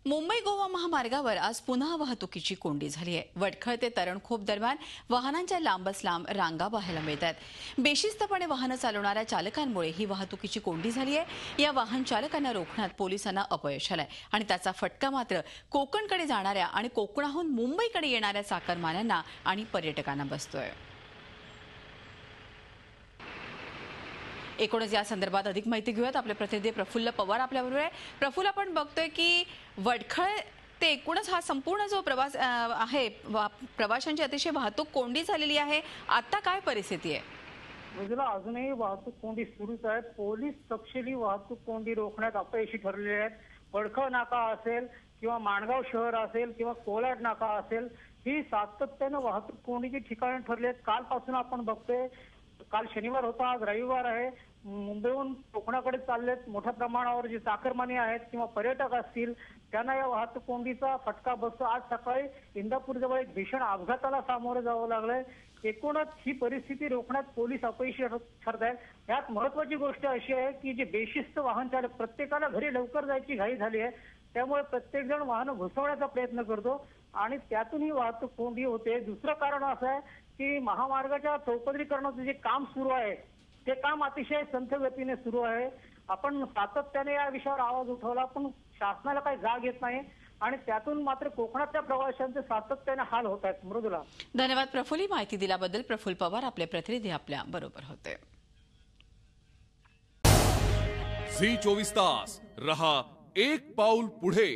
मुंबई गोवा महामार्गावर आज पुन्हा वाहतुकीची कोंडी झाली आहे। वडखळ ते तरणखोप दरम्यान वाहनांच्या लांबच लांब रांगा पाहायला मिळतात। बेशिस्तपणे वाहनं चालवणाऱ्या चालकांमुळे ही वाहतुकीची कोंडी झाली आहे। या वाहन चालकांना रोखण्यात पोलिसांना अपयश आलंय आणि त्याचा फटका मात्र कोकणकडे जाणाऱ्या आणि कोकणाहून मुंबईकडे येणाऱ्या चाकरमान्यांना आणि पर्यटकांना बसतोय। एकूणच या संदर्भात अधिक माहिती घेऊयात। आपले प्रतिनिधी प्रफुल्ल पवार आपल्याबरोबर आहे। प्रफुल्ल, आपण बघतोय की वडखळ ते एकूणच हा संपूर्ण जो प्रवास आहे, प्रवाशांची अतिशय वाहतूक कोंडी झालेली आहे। आता काय परिस्थिती आहे? मृदुला, अजूनही वाहतूक कोंडी सुरूच आहे। पोलीस तपशिली वाहतूक कोंडी रोखण्यात अपयशी ठरलेले आहेत। वडखळ नाका असेल किंवा माणगाव शहर असेल किंवा कोलाड नाका असेल, ही सातत्यानं वाहतूक कोंडीची ठिकाणं ठरली आहेत। कालपासून आपण बघतोय, काल शनिवार होता, आज रविवार आहे। मुंबईहून कोकणाकडे चाललेत मोठ्या प्रमाणावर जे चाकरमानी आहेत किंवा पर्यटक असतील, त्यांना या वाहतूक कोंडीचा फटका बसतो। आज सकाळी इंदापूरजवळ एक भीषण अपघाताला सामोरं जावं लागलंय। एकूणच ही परिस्थिती रोखण्यात पोलीस अपयशी ठरत आहेत। यात महत्वाची गोष्ट अशी आहे की जे बेशिस्त वाहन चालक, प्रत्येकाला घरी लवकर जायची घाई झाली आहे, त्यामुळे प्रत्येक जण वाहनं घुसवण्याचा प्रयत्न करतो आणि त्यातून ही वाहतूक कोंडी होते। दुसरं कारण असं आहे की महामार्गाच्या चौपदरीकरणाचं जे काम सुरू आहे, ते काम अतिशय संथ गतीने सुरू आहे। आपण सातत्याने या विषयावर आवाज उठवला, पण शासनाला काही जाग येत नाही आणि त्यातून मात्र कोकणातल्या प्रवाशांचे सातत्याने हाल होत आहेत। मृदुला, धन्यवाद प्रफुल्ल, माहिती दिल्याबद्दल। प्रफुल्ल पवार आपले प्रतिनिधी आपल्या बरोबर होते। झी 24 तास रहा एक पाऊल पुढे।